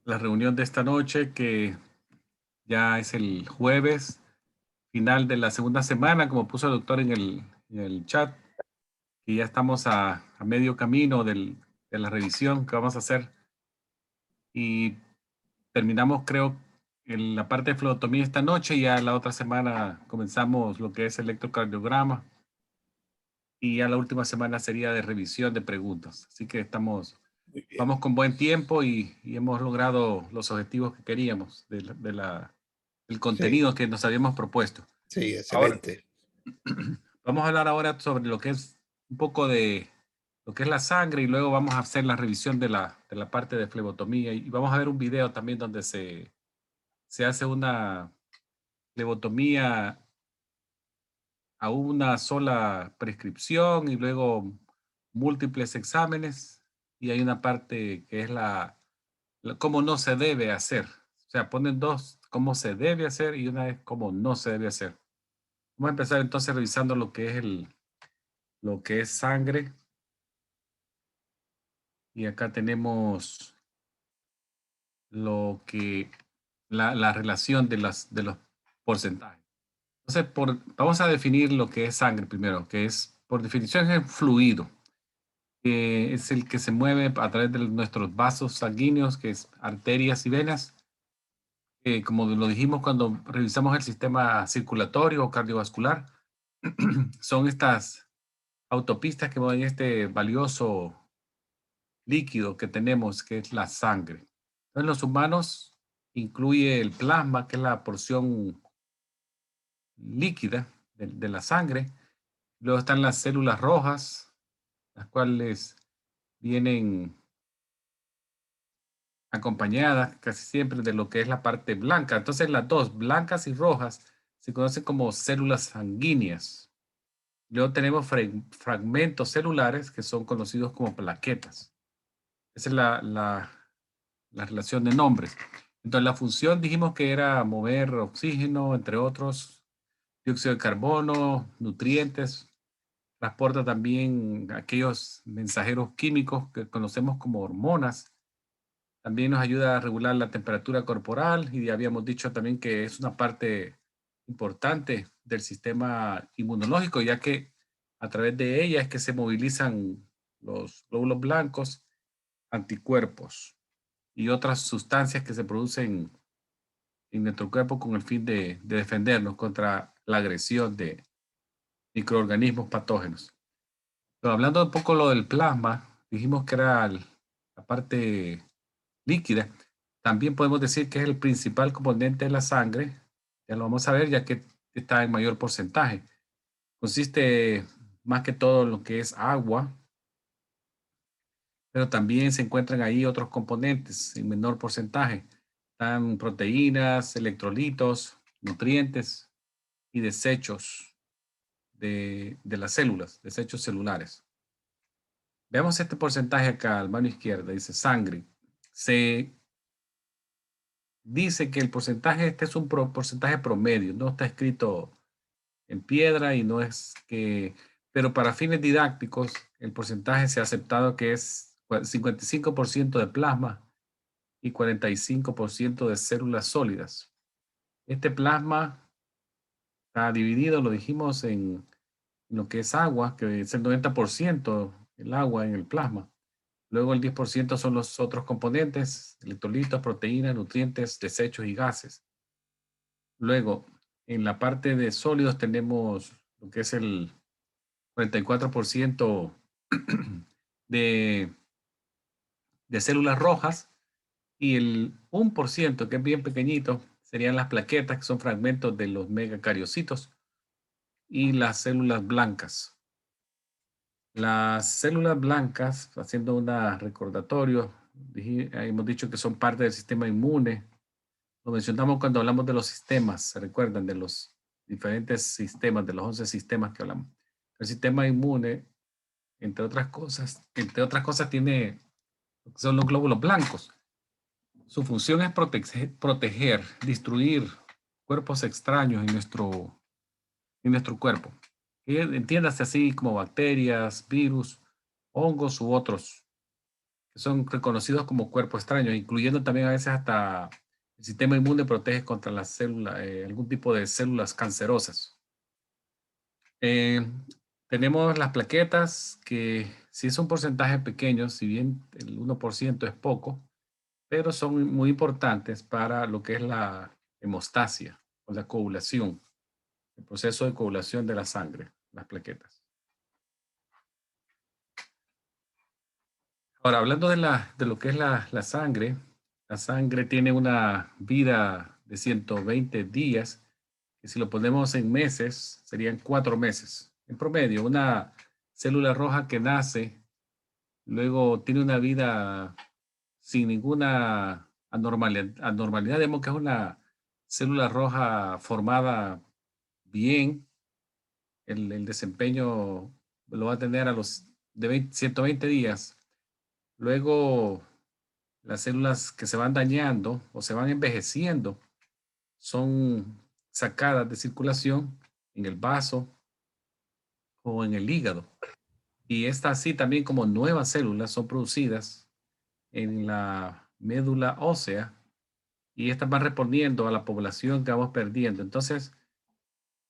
la reunión de esta noche, que ya es el jueves, final de la segunda semana, como puso el doctor en el chat, y ya estamos a medio camino de la revisión que vamos a hacer. Y terminamos, creo, en la parte de flebotomía esta noche, y ya la otra semana comenzamos lo que es electrocardiograma, y ya la última semana sería de revisión de preguntas. Así que Muy bien. vamos con buen tiempo y hemos logrado los objetivos que queríamos del Sí, contenido que nos habíamos propuesto. sí, Ahora, excelente. vamos a hablar ahora sobre lo que es un poco de lo que es la sangre, y luego vamos a hacer la revisión de la parte de flebotomía, y vamos a ver un video también donde se hace una flebotomía a una sola prescripción y luego múltiples exámenes, y hay una parte que es cómo no se debe hacer. O sea, ponen dos, cómo se debe hacer, y una es cómo no se debe hacer. Vamos a empezar entonces revisando lo que es sangre, y acá tenemos lo que la relación de los porcentajes. Entonces, vamos a definir lo que es sangre primero, que es, por definición, es fluido, que es el que se mueve a través de nuestros vasos sanguíneos, que es arterias y venas. Como lo dijimos cuando revisamos el sistema circulatorio o cardiovascular, son estas autopistas que mueven este valioso líquido que tenemos, que es la sangre. En los humanos incluye el plasma, que es la porción líquida de la sangre. Luego están las células rojas, las cuales vienen acompañadas casi siempre de lo que es la parte blanca. Entonces, las dos, blancas y rojas, se conocen como células sanguíneas. Luego tenemos fragmentos celulares que son conocidos como plaquetas. Esa es la relación de nombres. Entonces, la función dijimos que era mover oxígeno, entre otros, dióxido de carbono, nutrientes. Transporta también aquellos mensajeros químicos que conocemos como hormonas. También nos ayuda a regular la temperatura corporal, y ya habíamos dicho también que es una parte importante del sistema inmunológico, ya que a través de ella es que se movilizan los glóbulos blancos, anticuerpos y otras sustancias que se producen en nuestro cuerpo con el fin de defendernos contra la agresión de microorganismos patógenos. Pero hablando un poco lo del plasma, dijimos que era la parte líquida. También podemos decir que es el principal componente de la sangre. Ya lo vamos a ver, ya que está en mayor porcentaje. Consiste más que todo en lo que es agua, pero también se encuentran ahí otros componentes en menor porcentaje. Están proteínas, electrolitos, nutrientes y desechos de las células, desechos celulares. Veamos este porcentaje acá, a mano izquierda, dice sangre. Se dice que el porcentaje, este es un porcentaje promedio, no está escrito en piedra, y no es que, pero para fines didácticos, el porcentaje se ha aceptado que es 55% de plasma y 45% de células sólidas. Este plasma está dividido, lo dijimos, en lo que es agua, que es el 90% el agua en el plasma. Luego el 10% son los otros componentes, electrolitos, proteínas, nutrientes, desechos y gases. Luego, en la parte de sólidos tenemos lo que es el 44% de, de células rojas, y el 1%, que es bien pequeñito, serían las plaquetas, que son fragmentos de los megacariocitos, y las células blancas. Las células blancas, haciendo un recordatorio, hemos dicho que son parte del sistema inmune. Lo mencionamos cuando hablamos de los sistemas, ¿se recuerdan? De los diferentes sistemas, de los 11 sistemas que hablamos. El sistema inmune, entre otras cosas, tiene lo que son los glóbulos blancos. Su función es proteger, destruir cuerpos extraños en nuestro cuerpo. Entiéndase así como bacterias, virus, hongos u otros que son reconocidos como cuerpos extraños, incluyendo también a veces hasta el sistema inmune protege contra las células, algún tipo de células cancerosas. Eh, Tenemos las plaquetas, que sí es un porcentaje pequeño, si bien el 1% es poco, pero son muy importantes para lo que es la hemostasia o la coagulación, el proceso de coagulación de la sangre, las plaquetas. Ahora, hablando de lo que es la sangre tiene una vida de 120 días, que si lo ponemos en meses, serían 4 meses. En promedio, una célula roja que nace, luego tiene una vida sin ninguna anormalidad, digamos que es una célula roja formada bien, el desempeño lo va a tener a los 120 días. Luego, las células que se van dañando o se van envejeciendo son sacadas de circulación en el vaso o en el hígado. Y estas así también como nuevas células son producidas en la médula ósea y estas van respondiendo a la población que vamos perdiendo. Entonces,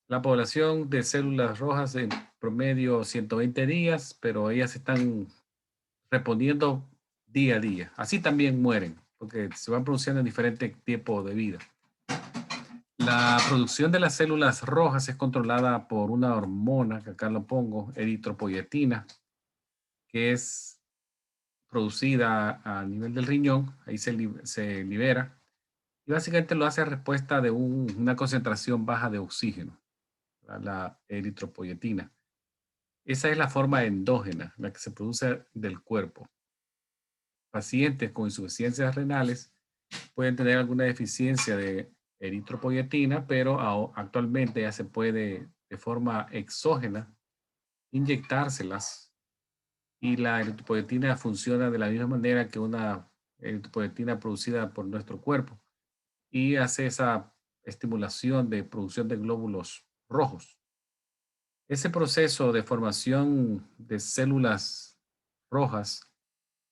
la población de células rojas en promedio 120 días, pero ellas están respondiendo día a día. Así también mueren, porque se van produciendo en diferentes tiempos de vida. La producción de las células rojas es controlada por una hormona, que acá lo pongo, eritropoyetina, que es producida a nivel del riñón, ahí se libera, y básicamente lo hace a respuesta de una concentración baja de oxígeno, la eritropoyetina. Esa es la forma endógena, la que se produce del cuerpo. Pacientes con insuficiencias renales pueden tener alguna deficiencia de eritropoyetina, pero actualmente ya se puede de forma exógena inyectárselas y la eritropoyetina funciona de la misma manera que una eritropoyetina producida por nuestro cuerpo y hace esa estimulación de producción de glóbulos rojos. Ese proceso de formación de células rojas,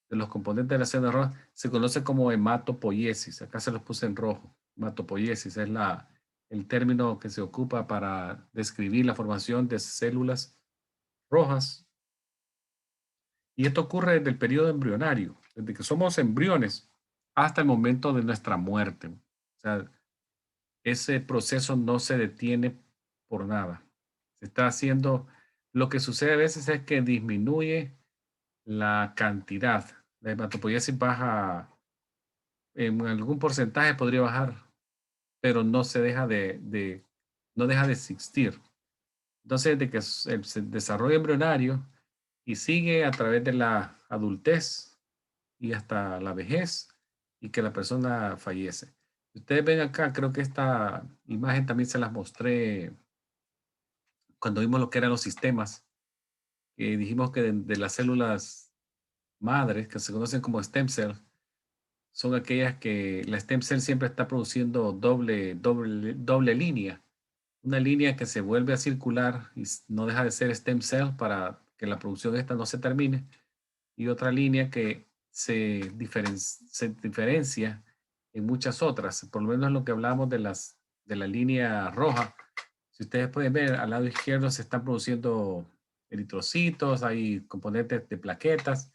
de los componentes de la célula roja, se conoce como hematopoiesis. Acá se los puse en rojo. Hematopoiesis es el término que se ocupa para describir la formación de células rojas. Y esto ocurre desde el periodo embrionario, desde que somos embriones hasta el momento de nuestra muerte. O sea, ese proceso no se detiene por nada. Se está haciendo, lo que sucede a veces es que disminuye la cantidad. La hematopoiesis baja en algún porcentaje, podría bajar, pero no se deja no deja de existir. Entonces, de que se desarrolla embrionario y sigue a través de la adultez y hasta la vejez y que la persona fallece. Ustedes ven acá, creo que esta imagen también se las mostré cuando vimos lo que eran los sistemas. Dijimos que de las células madres, que se conocen como stem cells, son aquellas que la stem cell siempre está produciendo doble línea. Una línea que se vuelve a circular y no deja de ser stem cell para que la producción esta no se termine. Y otra línea que se diferencia en muchas otras, por lo menos lo que hablamos de la línea roja. Si ustedes pueden ver, al lado izquierdo se están produciendo eritrocitos, hay componentes de plaquetas.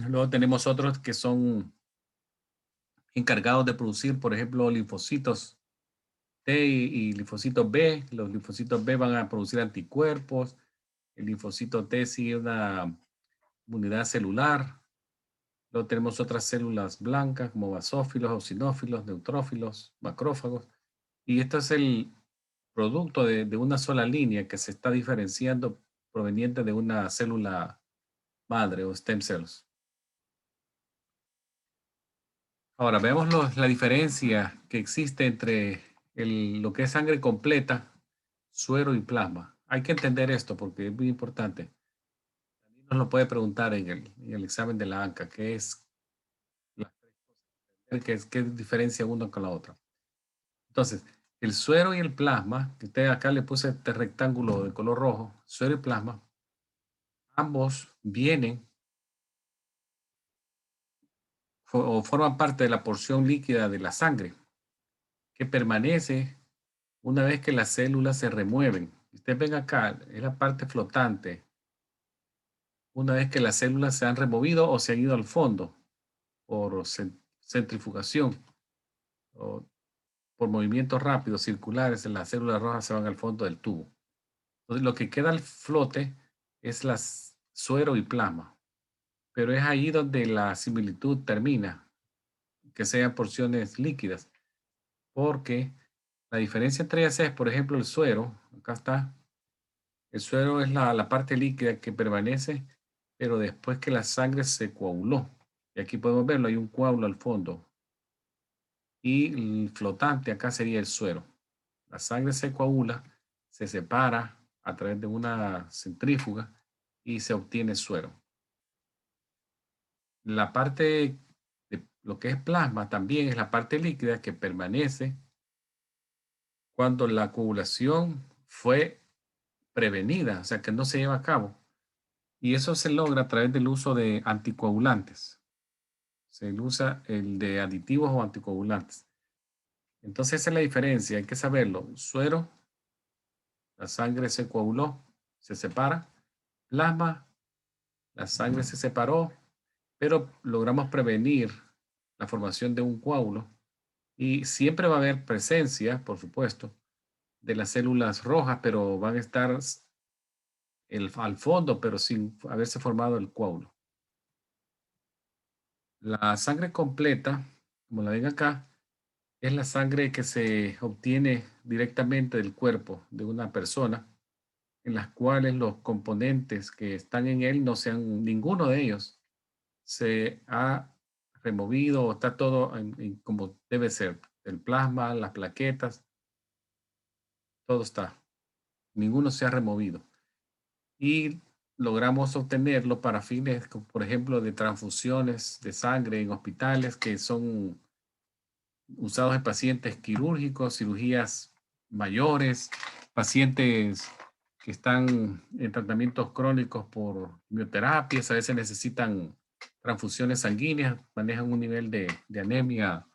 Luego tenemos otros que son encargados de producir, por ejemplo, linfocitos T y linfocitos B. Los linfocitos B van a producir anticuerpos. El linfocito T sigue una inmunidad celular. Luego tenemos otras células blancas como basófilos, eosinófilos, neutrófilos, macrófagos. Y esto es el producto de una sola línea que se está diferenciando proveniente de una célula madre o stem cells. Ahora, veamos la diferencia que existe entre lo que es sangre completa, suero y plasma. Hay que entender esto porque es muy importante. También nos lo puede preguntar en el examen de la ANCA, qué diferencia uno con la otra. Entonces, el suero y el plasma, que usted acá le puse este rectángulo de color rojo, suero y plasma, ambos vienen o forman parte de la porción líquida de la sangre, que permanece una vez que las células se remueven. Ustedes ven acá, es la parte flotante, una vez que las células se han removido o se han ido al fondo por centrifugación o por movimientos rápidos, circulares, las células rojas se van al fondo del tubo. Entonces, lo que queda al flote es las suero y plasma, pero es ahí donde la similitud termina, que sean porciones líquidas, porque la diferencia entre ellas es, por ejemplo, el suero, acá está, el suero es la parte líquida que permanece, pero después que la sangre se coaguló. Y aquí podemos verlo, hay un coágulo al fondo. Y el flotante acá sería el suero. La sangre se coagula, se separa a través de una centrífuga y se obtiene suero. La parte de lo que es plasma también es la parte líquida que permanece cuando la coagulación fue prevenida, o sea, que no se lleva a cabo. Y eso se logra a través del uso de anticoagulantes. Se usa el de aditivos o anticoagulantes. Entonces, esa es la diferencia, hay que saberlo. Suero, la sangre se coaguló, se separa. Plasma, la sangre se separó, pero logramos prevenir la formación de un coágulo. Y siempre va a haber presencia, por supuesto, de las células rojas, pero van a estar al fondo, pero sin haberse formado el coágulo. La sangre completa, como la ven acá, es la sangre que se obtiene directamente del cuerpo de una persona, en las cuales los componentes que están en él no sean ninguno de ellos se ha removido o está todo como debe ser. El plasma, las plaquetas, todo está. Ninguno se ha removido. Y logramos obtenerlo para fines, como por ejemplo, de transfusiones de sangre en hospitales que son usados en pacientes quirúrgicos, cirugías mayores, pacientes que están en tratamientos crónicos por bioterapias, a veces necesitan transfusiones sanguíneas, manejan un nivel de anemia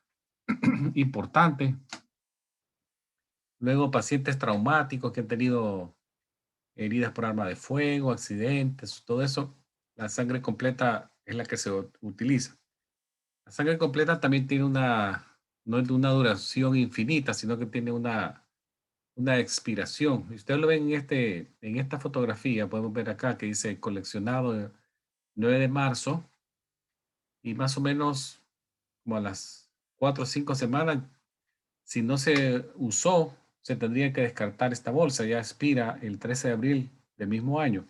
importante. Luego, pacientes traumáticos que han tenido heridas por arma de fuego, accidentes, todo eso, la sangre completa es la que se utiliza. La sangre completa también tiene no es de una duración infinita, sino que tiene una expiración. Y ustedes lo ven en esta fotografía, podemos ver acá que dice coleccionado el 9 de marzo y más o menos como a las 4 o 5 semanas, si no se usó, se tendría que descartar esta bolsa, ya expira el 13 de abril del mismo año.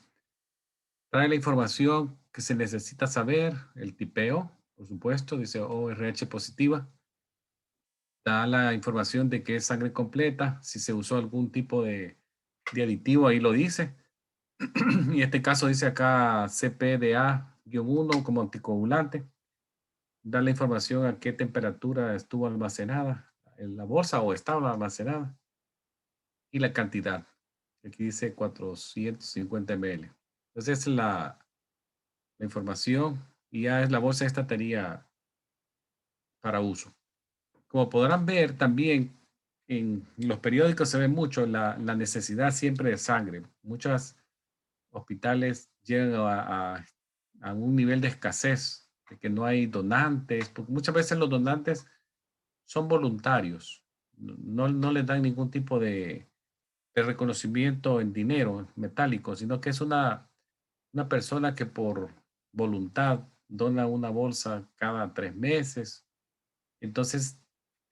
Trae la información que se necesita saber, el tipeo, por supuesto, dice ORH positiva. Da la información de que es sangre completa, si se usó algún tipo de aditivo, ahí lo dice. Y en este caso dice acá CPDA-1 como anticoagulante. Da la información a qué temperatura estuvo almacenada en la bolsa o estaba almacenada. Y la cantidad. Aquí dice 450 ml. Entonces es la información y ya es la bolsa esta estaría para uso. Como podrán ver también en los periódicos se ve mucho la necesidad siempre de sangre. Muchos hospitales llegan a un nivel de escasez, de que no hay donantes, porque muchas veces los donantes son voluntarios, no les dan ningún tipo de reconocimiento en dinero metálico, sino que es una persona que por voluntad dona una bolsa cada 3 meses. Entonces,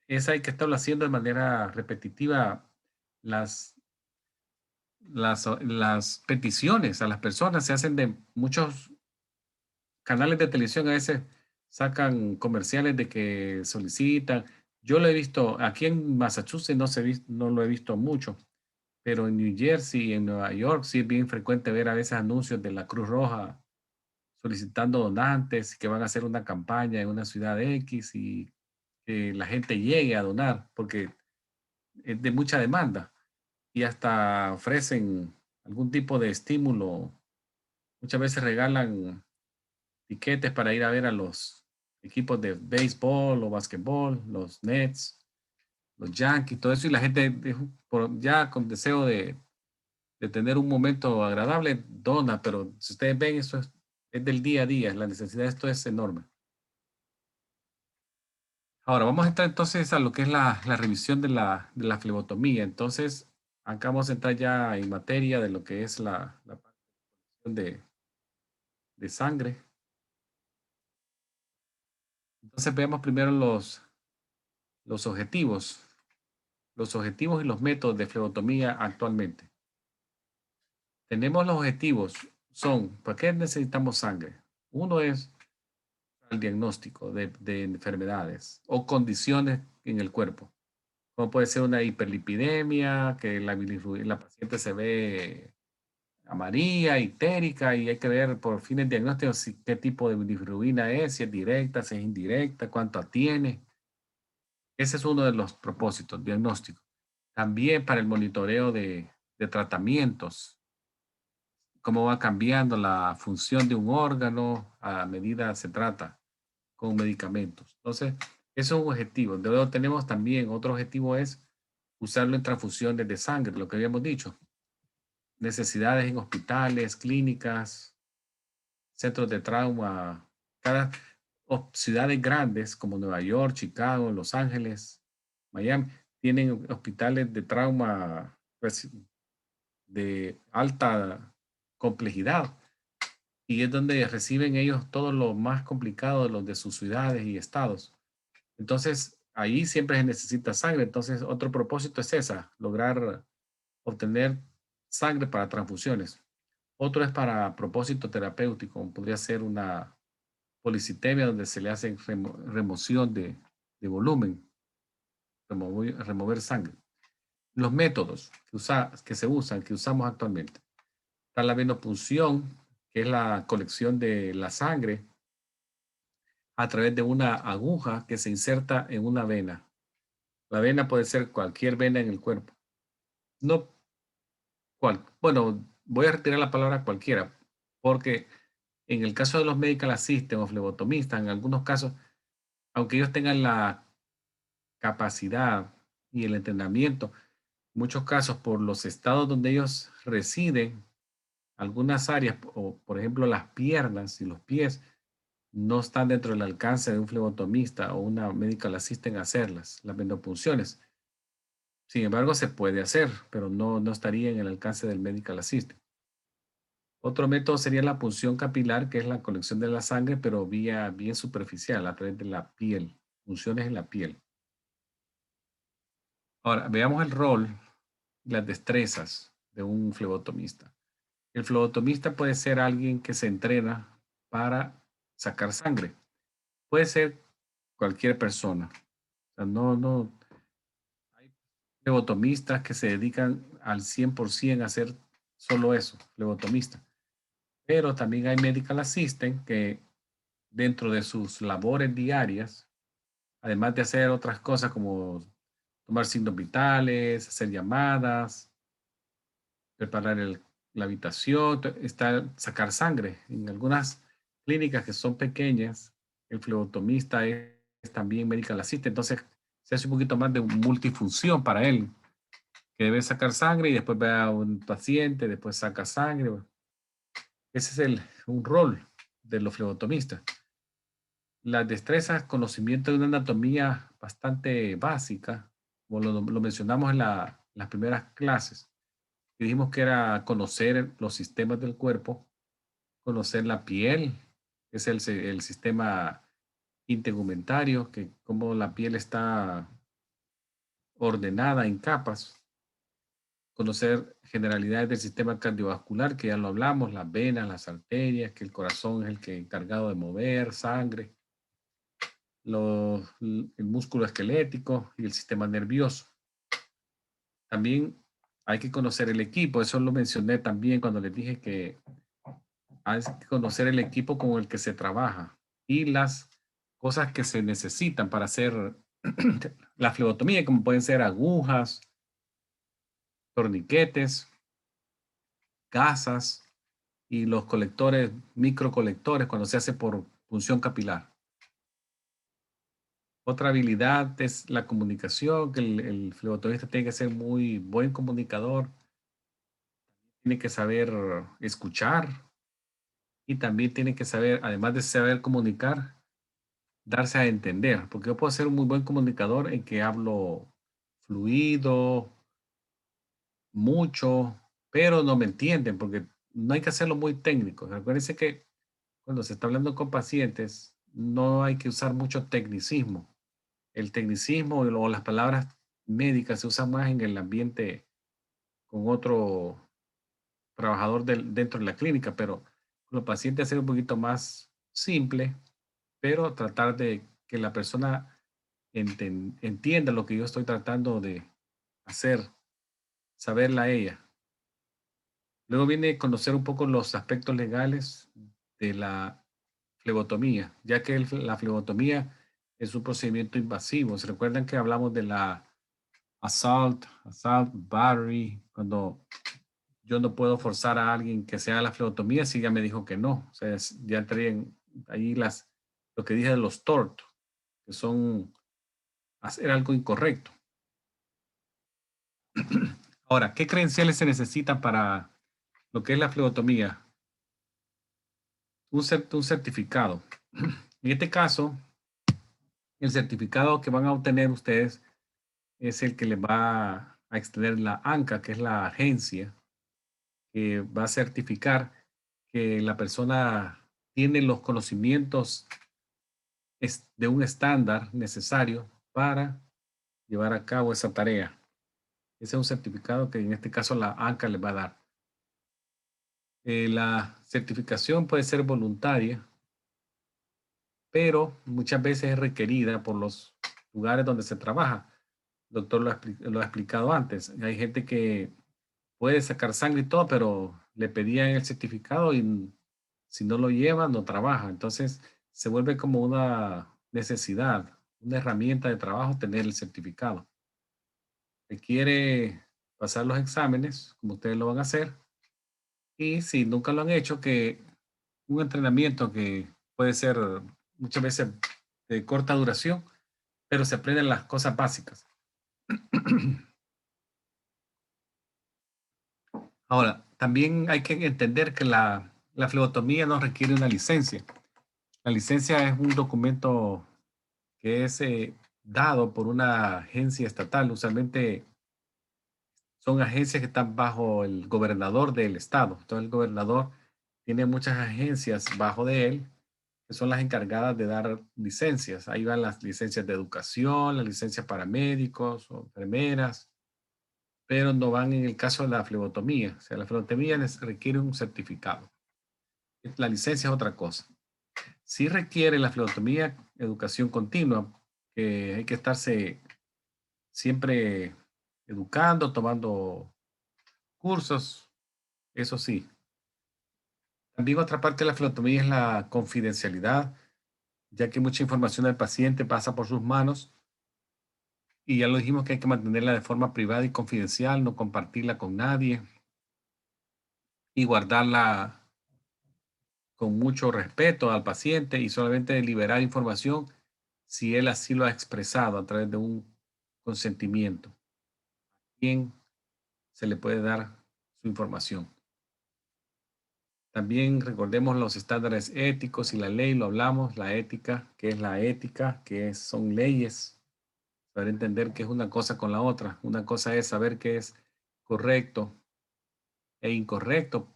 esa hay que estarlo haciendo de manera repetitiva. Las, las peticiones a las personas se hacen de muchos canales de televisión, a veces sacan comerciales de que solicitan. Yo lo he visto, aquí en Massachusetts no lo he visto mucho, pero en New Jersey, en Nueva York, sí es bien frecuente ver a veces anuncios de la Cruz Roja solicitando donantes que van a hacer una campaña en una ciudad X y que la gente llegue a donar, porque es de mucha demanda y hasta ofrecen algún tipo de estímulo. Muchas veces regalan tiquetes para ir a ver a los equipos de béisbol o basquetbol, los Nets, los Yankees, todo eso, y la gente ya con deseo de tener un momento agradable, dona, pero si ustedes ven, eso es del día a día, la necesidad de esto es enorme. Ahora, vamos a entrar entonces a lo que es la revisión de la flebotomía. Entonces, acá vamos a entrar ya en materia de lo que es la parte de sangre. Entonces, veamos primero los objetivos, los objetivos y los métodos de flebotomía actualmente. Tenemos los objetivos, son, ¿para qué necesitamos sangre? Uno es el diagnóstico de enfermedades o condiciones en el cuerpo, como puede ser una hiperlipidemia, que la paciente se ve amarilla, histérica, y hay que ver por fines diagnósticos qué tipo de bilirrubina es, si es directa, si es indirecta, cuánto tiene. Ese es uno de los propósitos, diagnóstico. También para el monitoreo de tratamientos, cómo va cambiando la función de un órgano a medida se trata con medicamentos. Entonces, eso es un objetivo. Luego tenemos también otro objetivo es usarlo en transfusiones de sangre, lo que habíamos dicho. Necesidades en hospitales, clínicas, centros de trauma, cada ciudades grandes como Nueva York, Chicago, Los Ángeles, Miami, tienen hospitales de trauma pues, de alta complejidad y es donde reciben ellos todo lo más complicado de los de sus ciudades y estados. Entonces, ahí siempre se necesita sangre. Entonces, otro propósito es esa, lograr obtener sangre para transfusiones. Otro es para propósito terapéutico, podría ser una policitemia donde se le hace remoción de volumen, remover sangre. Los métodos que se usan, que usamos actualmente. Está la venopunción, que es la colección de la sangre a través de una aguja que se inserta en una vena. La vena puede ser cualquier vena en el cuerpo. No bueno, voy a retirar la palabra cualquiera, porque en el caso de los medical assistant o flebotomistas, en algunos casos, aunque ellos tengan la capacidad y el entrenamiento, en muchos casos por los estados donde ellos residen, algunas áreas, o por ejemplo las piernas y los pies, no están dentro del alcance de un flebotomista o una medical assistant hacerlas, las venopunciones. Sin embargo, se puede hacer, pero no estaría en el alcance del medical assistant. Otro método sería la punción capilar, que es la colección de la sangre, pero vía bien superficial, a través de la piel, punciones en la piel. Ahora, veamos el rol y las destrezas de un flebotomista. El flebotomista puede ser alguien que se entrena para sacar sangre. Puede ser cualquier persona. O sea, hay flebotomistas que se dedican al 100% a hacer solo eso, flebotomista. Pero también hay medical assistant que dentro de sus labores diarias, además de hacer otras cosas como tomar signos vitales, hacer llamadas, preparar la habitación, sacar sangre. En algunas clínicas que son pequeñas, el flebotomista es también medical assistant, entonces se hace un poquito más de multifunción para él, que debe sacar sangre y después ve a un paciente, después saca sangre. Ese es un rol de los flebotomistas. Las destrezas, conocimiento de una anatomía bastante básica, como lo mencionamos en las primeras clases, y dijimos que era conocer los sistemas del cuerpo, conocer la piel, que es el sistema integumentario, que como la piel está ordenada en capas, conocer generalidades del sistema cardiovascular, que ya lo hablamos, las venas, las arterias, que el corazón es el que es encargado de mover sangre, el músculo esquelético y el sistema nervioso. También hay que conocer el equipo, eso lo mencioné también cuando les dije que hay que conocer el equipo con el que se trabaja y las cosas que se necesitan para hacer la flebotomía, como pueden ser agujas, torniquetes, gasas y los colectores, microcolectores, cuando se hace por punción capilar. Otra habilidad es la comunicación, que el flebotomista tiene que ser muy buen comunicador, tiene que saber escuchar y también tiene que saber, además de saber comunicar, darse a entender, porque yo puedo ser un muy buen comunicador en que hablo fluido, mucho, pero no me entienden, porque no hay que hacerlo muy técnico. Acuérdense que cuando se está hablando con pacientes, no hay que usar mucho tecnicismo. El tecnicismo o las palabras médicas se usan más en el ambiente con otro trabajador dentro de la clínica, pero con los pacientes hacer un poquito más simple, pero tratar de que la persona entienda lo que yo estoy tratando de hacer, saberla a ella. Luego viene conocer un poco los aspectos legales de la flebotomía, ya que la flebotomía es un procedimiento invasivo. ¿Se recuerdan que hablamos de la assault, battery, cuando yo no puedo forzar a alguien que se haga la flebotomía si ya me dijo que no? O sea, ya entraría ahí lo que dije de los tort, que son hacer algo incorrecto. Ahora, ¿qué credenciales se necesitan para lo que es la flebotomía? Un certificado. En este caso, el certificado que van a obtener ustedes es el que les va a extender la ANCA, que es la agencia que va a certificar que la persona tiene los conocimientos de un estándar necesario para llevar a cabo esa tarea. Ese es un certificado que en este caso la ANCA les va a dar. La certificación puede ser voluntaria, pero muchas veces es requerida por los lugares donde se trabaja. El doctor lo ha explicado antes. Hay gente que puede sacar sangre y todo, pero le pedían el certificado y si no lo lleva, no trabaja. Entonces se vuelve como una necesidad, una herramienta de trabajo tener el certificado. Requiere pasar los exámenes, como ustedes lo van a hacer, y si nunca lo han hecho, que un entrenamiento que puede ser muchas veces de corta duración, pero se aprenden las cosas básicas. Ahora, también hay que entender que la flebotomía no requiere una licencia. La licencia es un documento que es dado por una agencia estatal. Usualmente son agencias que están bajo el gobernador del estado. Entonces el gobernador tiene muchas agencias bajo de él que son las encargadas de dar licencias. Ahí van las licencias de educación, las licencias para médicos o enfermeras, pero no van en el caso de la flebotomía. O sea, la flebotomía requiere un certificado. La licencia es otra cosa. Sí requiere la flebotomía educación continua, que hay que estarse siempre educando, tomando cursos, eso sí. También otra parte de la flebotomía es la confidencialidad, ya que mucha información del paciente pasa por sus manos y ya lo dijimos que hay que mantenerla de forma privada y confidencial, no compartirla con nadie y guardarla con mucho respeto al paciente y solamente liberar información si él así lo ha expresado a través de un consentimiento. Bien, se le puede dar su información. También recordemos los estándares éticos y la ley, lo hablamos, la ética, ¿qué es la ética? Son leyes? Saber entender qué es una cosa con la otra. Una cosa es saber qué es correcto e incorrecto,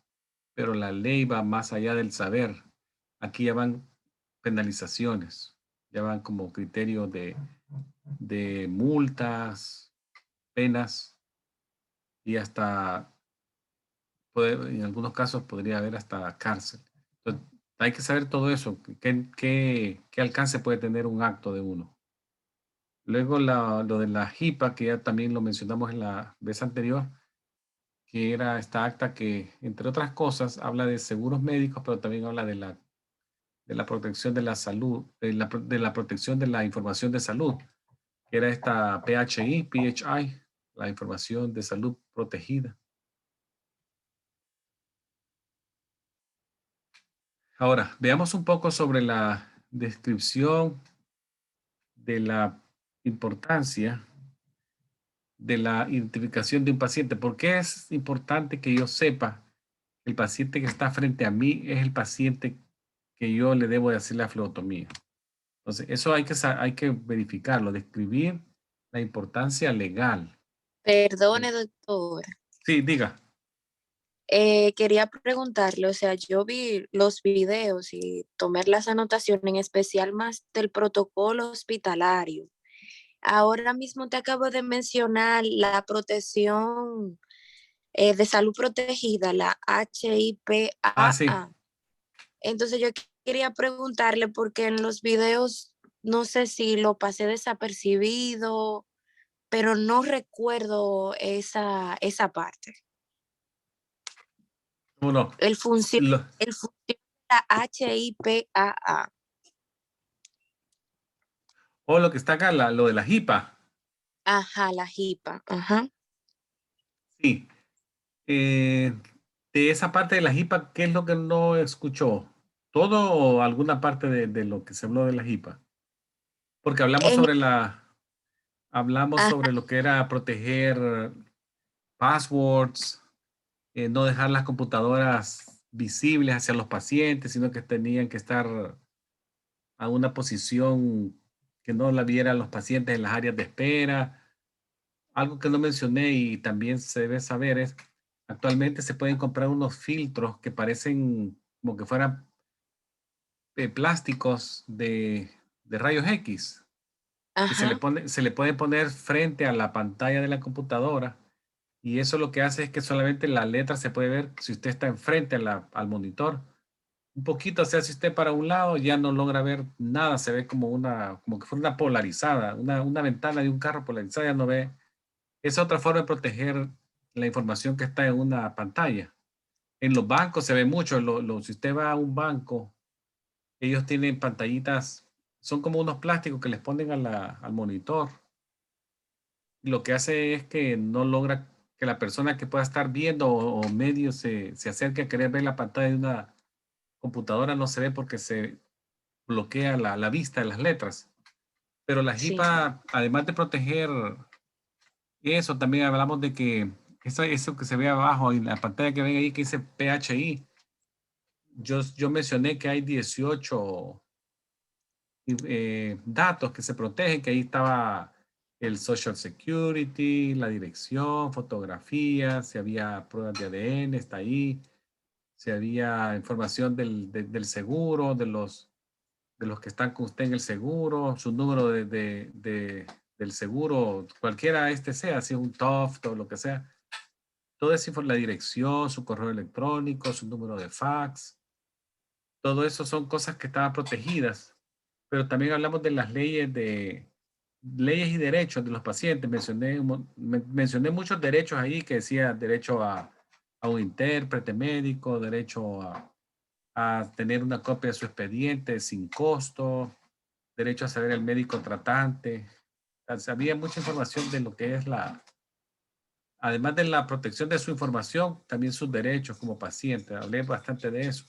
pero la ley va más allá del saber. Aquí ya van penalizaciones, ya van como criterios de multas, penas y hasta en algunos casos podría haber hasta cárcel. Entonces, hay que saber todo eso, qué alcance puede tener un acto de uno. Luego lo de la HIPAA, que ya también lo mencionamos en la vez anterior, que era esta acta que, entre otras cosas, habla de seguros médicos, pero también habla de la protección de la salud, de la protección de la información de salud, que era esta PHI, la información de salud protegida. Ahora, veamos un poco sobre la descripción de la importancia de la identificación de un paciente. ¿Por qué es importante que yo sepa que el paciente que está frente a mí es el paciente que yo le debo de hacer la fleotomía? Entonces, eso hay que verificarlo, describir la importancia legal. Perdone, doctor. Sí, diga. Quería preguntarle, o sea, yo vi los videos y tomé las anotaciones, en especial más del protocolo hospitalario. Ahora mismo te acabo de mencionar la protección de salud protegida, la Ah, sí. HIPAA. Entonces yo quería preguntarle porque en los videos, no sé si lo pasé desapercibido, pero no recuerdo esa parte. ¿Cómo no? El función, Lo- el función de la HIPAA. o lo que está acá, lo de la JIPA. Ajá, la HIPAA. Ajá. Sí. Eh, de esa parte de la JIPA, ¿qué es lo que no escuchó? ¿Todo o alguna parte de lo que se habló de la JIPA? Porque En, hablamos ajá, sobre lo que era proteger passwords, no dejar las computadoras visibles hacia los pacientes, sino que tenían que estar a una posición que no la vieran los pacientes en las áreas de espera. Algo que no mencioné y también se debe saber es, actualmente se pueden comprar unos filtros que parecen como que fueran plásticos de rayos X, que ajá, se le puede poner frente a la pantalla de la computadora y eso lo que hace es que solamente la letra se puede ver si usted está enfrente al monitor. Un poquito, o sea, si usted para un lado ya no logra ver nada, se ve como como que fuera una polarizada, una ventana de un carro polarizada, ya no ve. Es otra forma de proteger la información que está en una pantalla. En los bancos se ve mucho, si usted va a un banco, ellos tienen pantallitas, son como unos plásticos que les ponen al monitor. Lo que hace es que no logra que la persona que pueda estar viendo o medio se acerque a querer ver la pantalla de una computadora, no se ve porque se bloquea la vista de las letras. Pero la sí. JIPA, además de proteger eso, también hablamos de que eso que se ve abajo en la pantalla que ven ahí que dice PHI, yo mencioné que hay 18 datos que se protegen, que ahí estaba el Social Security, la dirección, fotografías, si había pruebas de ADN, está ahí, si había información del seguro, de los que están con usted en el seguro, su número del seguro, cualquiera este sea, si es un TOFT o lo que sea. Todo eso, la dirección, su correo electrónico, su número de fax, todo eso son cosas que estaban protegidas. Pero también hablamos de las leyes y derechos de los pacientes. Mencioné muchos derechos ahí que decía derecho a un intérprete médico, derecho a tener una copia de su expediente sin costo, derecho a saber el médico tratante. O sea, había mucha información de lo que es además de la protección de su información, también sus derechos como paciente. Hablé bastante de eso.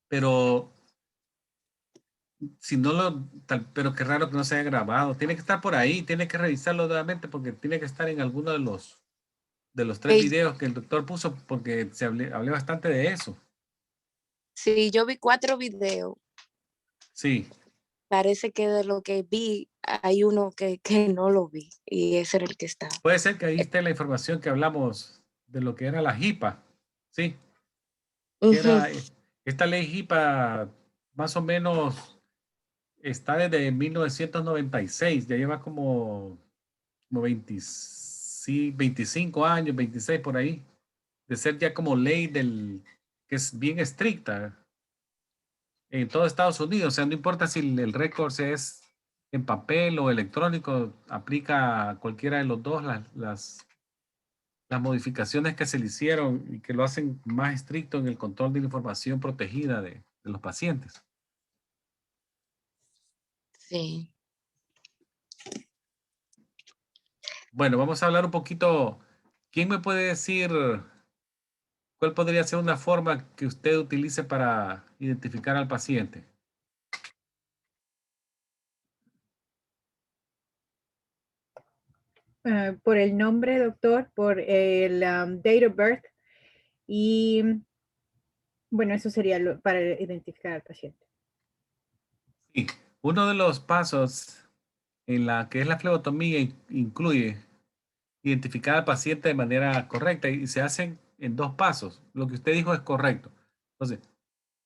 Pero si no pero qué raro que no se haya grabado. Tiene que estar por ahí, tiene que revisarlo nuevamente porque tiene que estar en alguno de los tres Eh, videos que el doctor puso porque hablé bastante de eso. sí, yo vi 4 videos. Sí, Parece que de lo que vi hay uno que no lo vi y ese era el que estaba. puede ser que ahí esté la información que hablamos de lo que era la JIPA. Sí, que Ujú. era esta ley JIPA más o menos está desde 1996, ya lleva como 20, sí, 25 años, 26 por ahí, de ser ya como ley que es bien estricta en todo Estados Unidos. O sea, no importa si el récord es en papel o electrónico, aplica a cualquiera de los dos las modificaciones que se le hicieron y que lo hacen más estricto en el control de la información protegida de los pacientes. Sí. Bueno, vamos a hablar un poquito. ¿Quién me puede decir cuál podría ser una forma que usted utilice para identificar al paciente? por el nombre, doctor, por el date of birth y bueno, eso sería para identificar al paciente. Sí, uno de los pasos en la que es la flebotomía incluye identificar al paciente de manera correcta y se hacen en dos pasos. Lo que usted dijo es correcto. Entonces,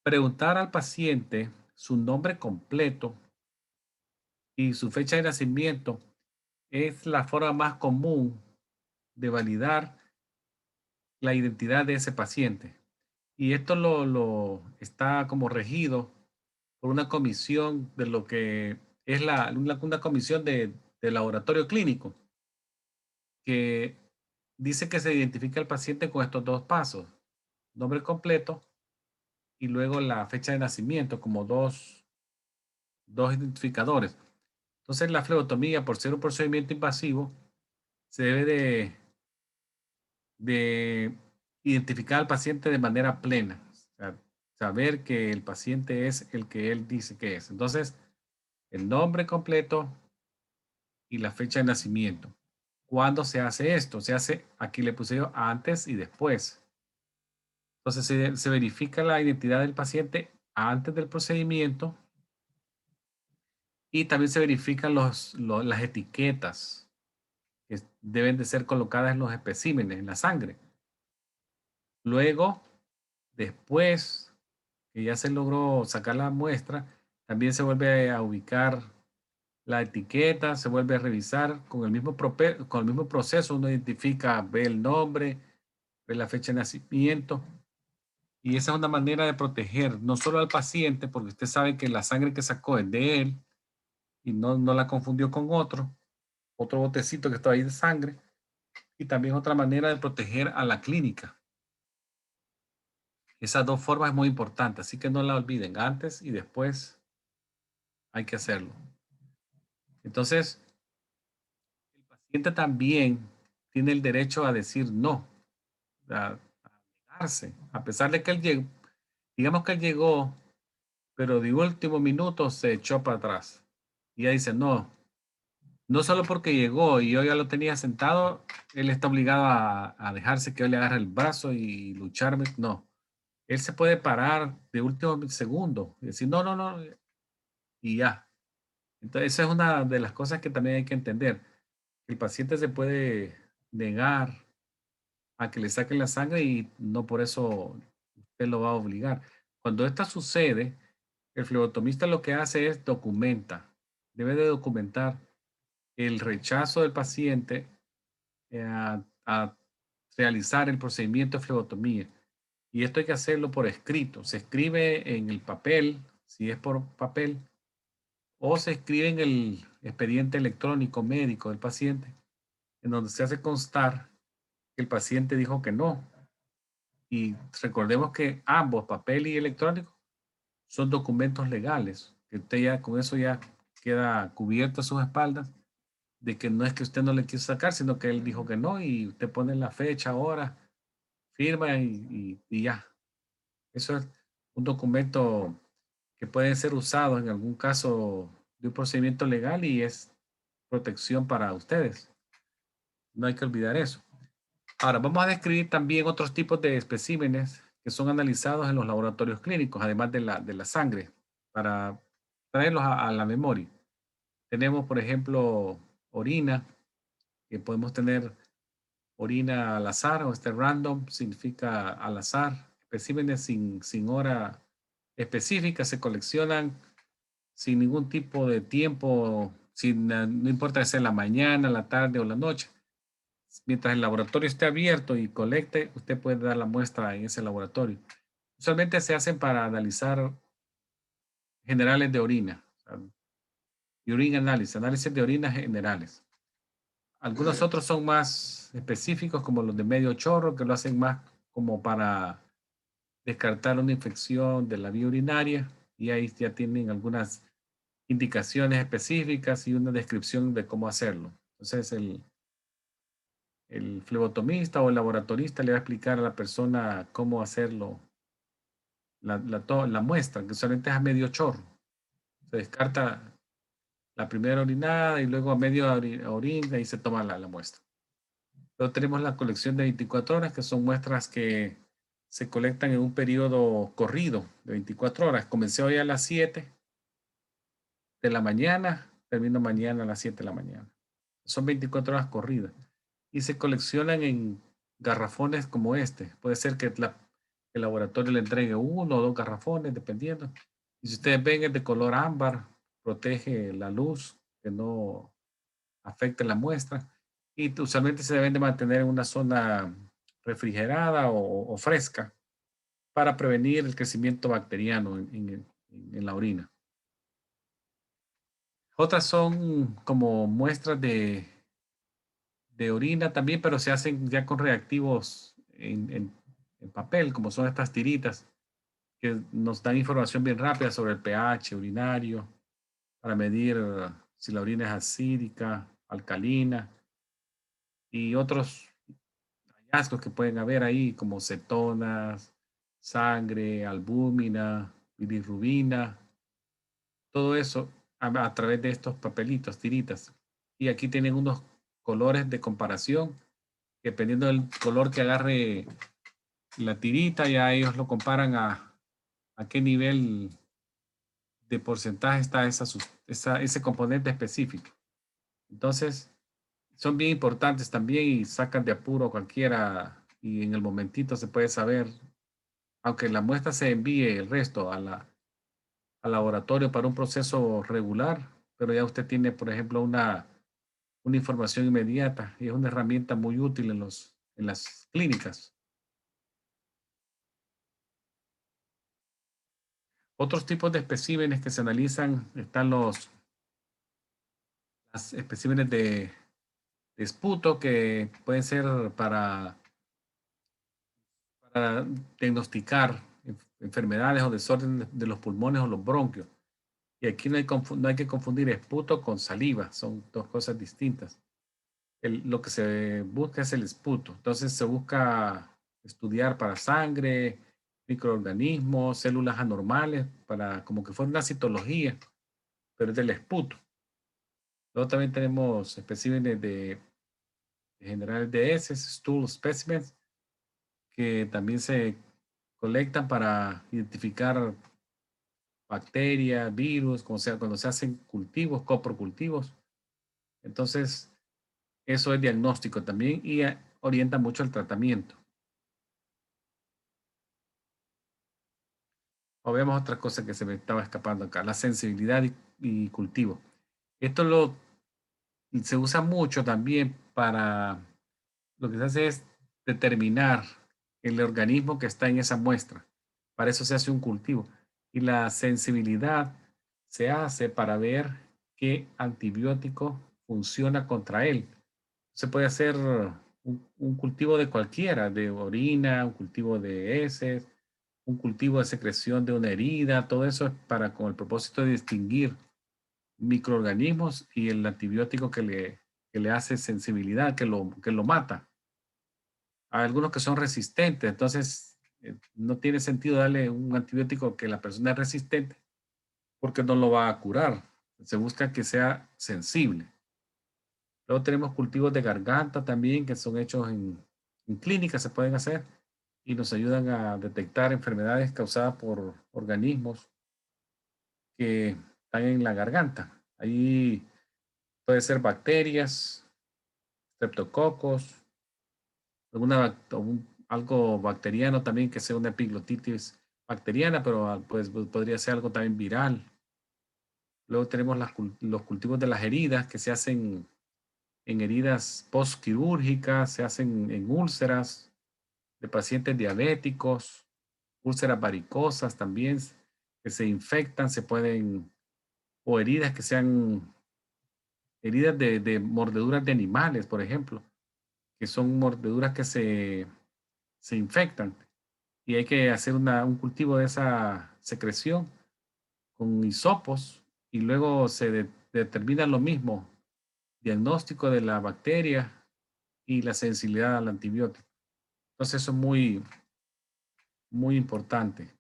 preguntar al paciente su nombre completo y su fecha de nacimiento es la forma más común de validar la identidad de ese paciente. Y esto lo está como regido por una comisión de lo que es una comisión de laboratorio clínico que dice que se identifica al paciente con estos dos pasos, nombre completo y luego la fecha de nacimiento como dos identificadores. Entonces la flebotomía, por ser un procedimiento invasivo, se debe de identificar al paciente de manera plena, o sea, saber que el paciente es el que él dice que es. Entonces, el nombre completo y la fecha de nacimiento. ¿Cuándo se hace esto? Se hace, aquí le puse yo antes y después. Entonces se verifica la identidad del paciente antes del procedimiento y también se verifican las etiquetas que deben de ser colocadas en los especímenes, en la sangre. Luego, después que ya se logró sacar la muestra, también se vuelve a ubicar la etiqueta, se vuelve a revisar con con el mismo proceso. Uno identifica, ve el nombre, ve la fecha de nacimiento. Y esa es una manera de proteger no solo al paciente, porque usted sabe que la sangre que sacó es de él y no la confundió con otro botecito que está ahí de sangre. Y también otra manera de proteger a la clínica. Esas dos formas es muy importante, así que no la olviden, antes y después hay que hacerlo. Entonces, el paciente también tiene el derecho a decir no, a negarse, a pesar de que él llegó, digamos que él llegó, pero de último minuto se echó para atrás. Y ella dice, no, no solo porque llegó y yo ya lo tenía sentado, él está obligado a dejarse que yo le agarre el brazo y lucharme. No, él se puede parar de último segundo y decir, no, no, no, y ya. Entonces, esa es una de las cosas que también hay que entender. El paciente se puede negar a que le saquen la sangre y no por eso usted lo va a obligar. Cuando esto sucede, el flebotomista lo que hace es documenta, debe de documentar el rechazo del paciente a realizar el procedimiento de flebotomía. Y esto hay que hacerlo por escrito. Se escribe en el papel, si es por papel, o se escribe en el expediente electrónico médico del paciente, en donde se hace constar que el paciente dijo que no. Y recordemos que ambos, papel y electrónico, son documentos legales, que usted ya con eso ya queda cubierto a sus espaldas, de que no es que usted no le quiso sacar, sino que él dijo que no y usted pone la fecha, hora, firma y ya. Eso es un documento que puede ser usado en algún caso de un procedimiento legal y es protección para ustedes. No hay que olvidar eso. Ahora, vamos a describir también otros tipos de especímenes que son analizados en los laboratorios clínicos, además de la sangre, para traerlos a la memoria. Tenemos, por ejemplo, orina, que podemos tener orina al azar o este random, significa al azar. Especímenes sin hora específica se coleccionan sin ningún tipo de tiempo, no importa si es la mañana, la tarde o la noche. Mientras el laboratorio esté abierto y colecte, usted puede dar la muestra en ese laboratorio. Usualmente se hacen para analizar generales de orina, o sea, urine análisis, análisis de orinas generales. Algunos otros son más específicos, como los de medio chorro, que lo hacen más como para descartar una infección de la vía urinaria, y ahí ya tienen algunas indicaciones específicas y una descripción de cómo hacerlo. Entonces, el flebotomista o el laboratorista le va a explicar a la persona cómo hacerlo, la muestra, que solamente es a medio chorro. Se descarta la primera orinada y luego a medio orina y se toma la muestra. Luego tenemos la colección de 24 horas, que son muestras que se colectan en un periodo corrido de 24 horas. Comencé hoy a las 7 de la mañana, termino mañana a las 7 de la mañana. Son 24 horas corridas y se coleccionan en garrafones como este. Puede ser que el laboratorio le entregue 1 o 2 garrafones, dependiendo. Y si ustedes ven, es de color ámbar, protege la luz, que no afecte la muestra. Y usualmente se deben de mantener en una zona refrigerada o fresca para prevenir el crecimiento bacteriano en la orina. Otras son como muestras de orina también, pero se hacen ya con reactivos en papel, como son estas tiritas, que nos dan información bien rápida sobre el pH urinario, para medir si la orina es acídica, alcalina, y otros hallazgos que pueden haber ahí, como cetonas, sangre, albúmina, bilirrubina, todo eso a través de estos papelitos, tiritas. Y aquí tienen unos colores de comparación. Dependiendo del color que agarre la tirita, ya ellos lo comparan a qué nivel de porcentaje está ese componente específico. Entonces, son bien importantes también y sacan de apuro cualquiera y en el momentito se puede saber, aunque la muestra se envíe el resto al laboratorio para un proceso regular, pero ya usted tiene, por ejemplo, una información inmediata y es una herramienta muy útil en las clínicas. Otros tipos de especímenes que se analizan están los especímenes de esputo, que pueden ser para diagnosticar enfermedades o desórdenes de los pulmones o los bronquios. Y aquí no hay que confundir esputo con saliva, son dos cosas distintas. Lo que se busca es el esputo. Entonces se busca estudiar para sangre, microorganismos, células anormales, para como que fuera una citología, pero es del esputo. Luego también tenemos especímenes de generales de heces, stool specimens, que también se colectan para identificar bacterias, virus, cuando se hacen cultivos, coprocultivos. Entonces, eso es diagnóstico también y orienta mucho el tratamiento. O veamos otra cosa que se me estaba escapando acá, la sensibilidad y cultivo. Esto se usa mucho también para, lo que se hace es determinar el organismo que está en esa muestra. Para eso se hace un cultivo. Y la sensibilidad se hace para ver qué antibiótico funciona contra él. Se puede hacer un cultivo de cualquiera, de orina, un cultivo de heces, un cultivo de secreción de una herida, todo eso es con el propósito de distinguir microorganismos y el antibiótico que le hace sensibilidad, que lo mata. Hay algunos que son resistentes, entonces no tiene sentido darle un antibiótico que la persona es resistente porque no lo va a curar. Se busca que sea sensible. Luego tenemos cultivos de garganta también que son hechos en clínicas, se pueden hacer y nos ayudan a detectar enfermedades causadas por organismos que están en la garganta. Ahí puede ser bacterias, streptococos, algo bacteriano también que sea una epiglotitis bacteriana, pero pues podría ser algo también viral. Luego tenemos los cultivos de las heridas que se hacen en heridas postquirúrgicas, se hacen en úlceras de pacientes diabéticos, úlceras varicosas también que se infectan, o heridas que sean heridas de mordeduras de animales, por ejemplo, que son mordeduras que se infectan y hay que hacer un cultivo de esa secreción con hisopos y luego se determina lo mismo, diagnóstico de la bacteria y la sensibilidad al antibiótico. Entonces eso es muy, muy importante.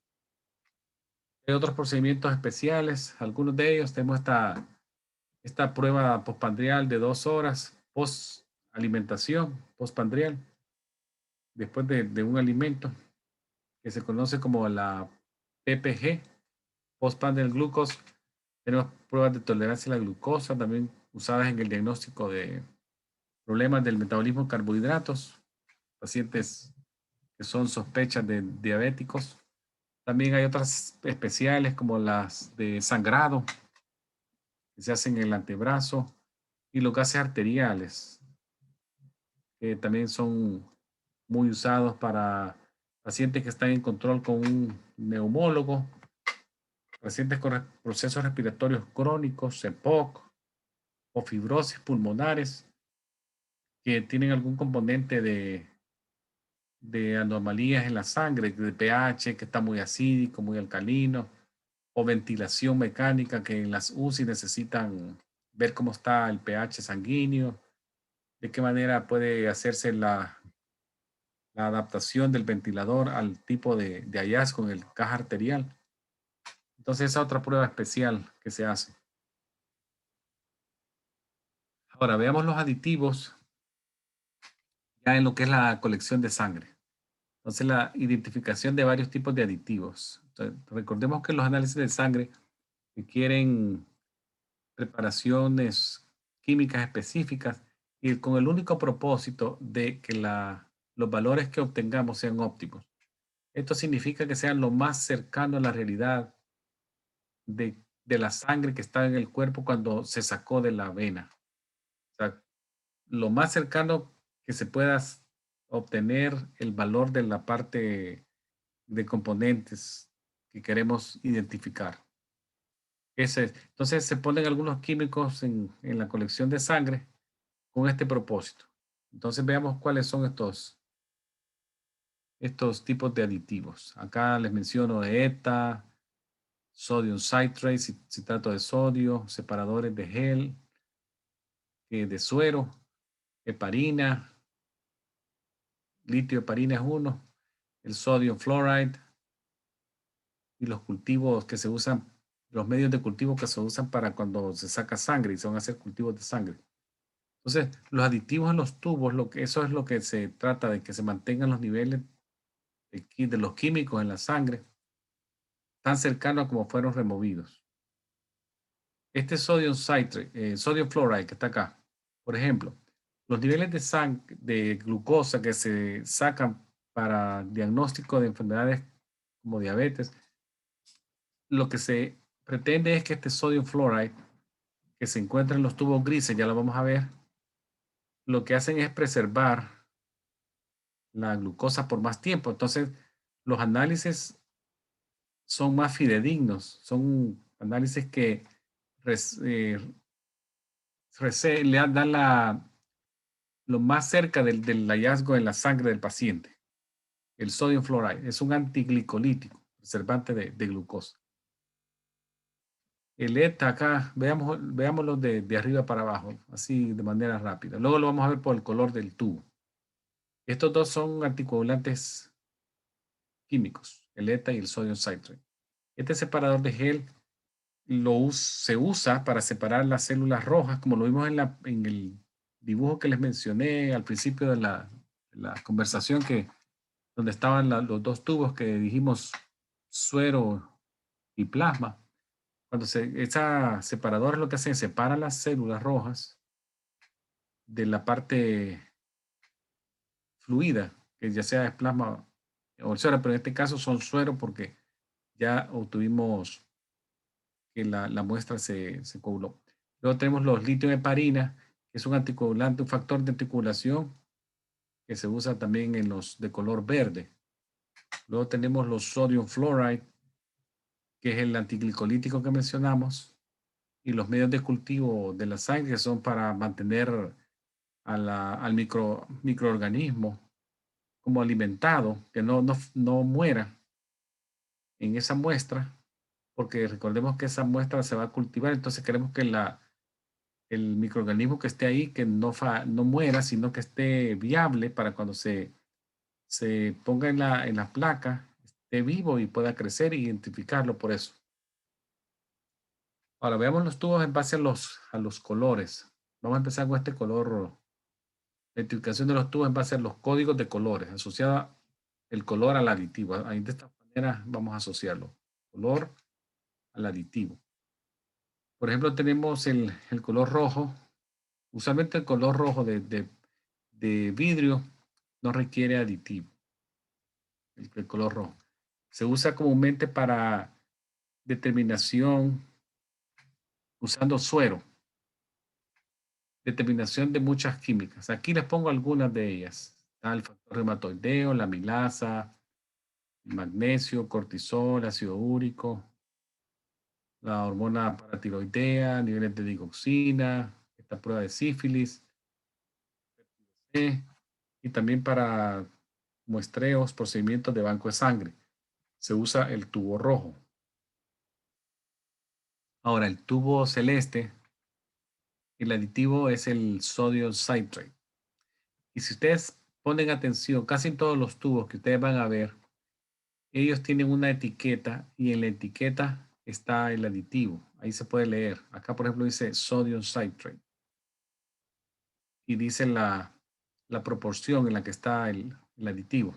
Hay otros procedimientos especiales, algunos de ellos tenemos Esta prueba postprandial de 2 horas post alimentación, postprandial, después de un alimento, que se conoce como la PPG, postprandial glucose. Tenemos pruebas de tolerancia a la glucosa, también usadas en el diagnóstico de problemas del metabolismo de carbohidratos, pacientes que son sospechas de diabéticos. También hay otras especiales como las de sangrado, que se hacen en el antebrazo, y los gases arteriales, que también son muy usados para pacientes que están en control con un neumólogo, pacientes con procesos respiratorios crónicos, EPOC, o fibrosis pulmonares, que tienen algún componente de anomalías en la sangre, de pH que está muy acídico, muy alcalino, o ventilación mecánica que en las UCI necesitan ver cómo está el pH sanguíneo, de qué manera puede hacerse la adaptación del ventilador al tipo de hallazgo en el caja arterial. Entonces, esa otra prueba especial que se hace. Ahora, veamos los aditivos ya en lo que es la colección de sangre. Entonces, la identificación de varios tipos de aditivos. Entonces, recordemos que los análisis de sangre requieren preparaciones químicas específicas y con el único propósito de que los valores que obtengamos sean óptimos. Esto significa que sean lo más cercano a la realidad de la sangre que está en el cuerpo cuando se sacó de la vena. O sea, lo más cercano que se pueda obtener el valor de la parte de componentes que queremos identificar. Entonces se ponen algunos químicos en la colección de sangre con este propósito. Entonces veamos cuáles son estos tipos de aditivos. Acá les menciono ETA, sodium citrate, citrato de sodio, separadores de gel, de suero, heparina, litio heparina es uno, el sodium fluoride y los cultivos que se usan, los medios de cultivo que se usan para cuando se saca sangre y se van a hacer cultivos de sangre. Entonces, los aditivos en los tubos, eso es lo que se trata de que se mantengan los niveles de los químicos en la sangre tan cercanos a como fueron removidos. Este sodium citrate, sodium fluoride que está acá, por ejemplo, los niveles de glucosa que se sacan para diagnóstico de enfermedades como diabetes, lo que se pretende es que este sodium fluoride que se encuentra en los tubos grises, ya lo vamos a ver, lo que hacen es preservar la glucosa por más tiempo. Entonces, los análisis son más fidedignos, son análisis que le dan lo más cerca del hallazgo en la sangre del paciente. El sodium fluoride es un antiglicolítico, preservante de glucosa. El ETA acá, veámoslo de arriba para abajo, así de manera rápida. Luego lo vamos a ver por el color del tubo. Estos dos son anticoagulantes químicos, el ETA y el sodium citrate. Este separador de gel se usa para separar las células rojas, como lo vimos en el dibujo que les mencioné al principio de la conversación, donde estaban los dos tubos que dijimos suero y plasma. Cuando esa separadora lo que hace es separa las células rojas de la parte fluida, que ya sea es plasma o el suero, pero en este caso son suero porque ya obtuvimos que la muestra se coaguló. Luego tenemos los litio heparina, que es un anticoagulante, un factor de anticoagulación que se usa también en los de color verde. Luego tenemos los sodium fluoride, que es el antiglicolítico que mencionamos, y los medios de cultivo de la sangre, que son para mantener al microorganismo como alimentado, que no muera en esa muestra, porque recordemos que esa muestra se va a cultivar, entonces queremos que el microorganismo que esté ahí, que no muera, sino que esté viable para cuando se ponga en la placa, esté vivo y pueda crecer e identificarlo por eso. Ahora veamos los tubos en base a los colores. Vamos a empezar con este color, la identificación de los tubos en base a los códigos de colores, asociada el color al aditivo. Ahí de esta manera vamos a asociarlo. Color al aditivo. Por ejemplo, tenemos el color rojo. Usualmente el color rojo de vidrio no requiere aditivo. El color rojo. Se usa comúnmente para determinación usando suero. Determinación de muchas químicas. Aquí les pongo algunas de ellas. Está el factor reumatoideo, la amilasa, magnesio, cortisol, ácido úrico, la hormona paratiroidea, niveles de digoxina, esta prueba de sífilis, y también para muestreos, procedimientos de banco de sangre. Se usa el tubo rojo. Ahora, el tubo celeste, el aditivo es el sodio citrate. Y si ustedes ponen atención, casi todos los tubos que ustedes van a ver, ellos tienen una etiqueta y en la etiqueta está el aditivo. Ahí se puede leer. Acá, por ejemplo, dice sodium citrate. Y dice la proporción en la que está el aditivo.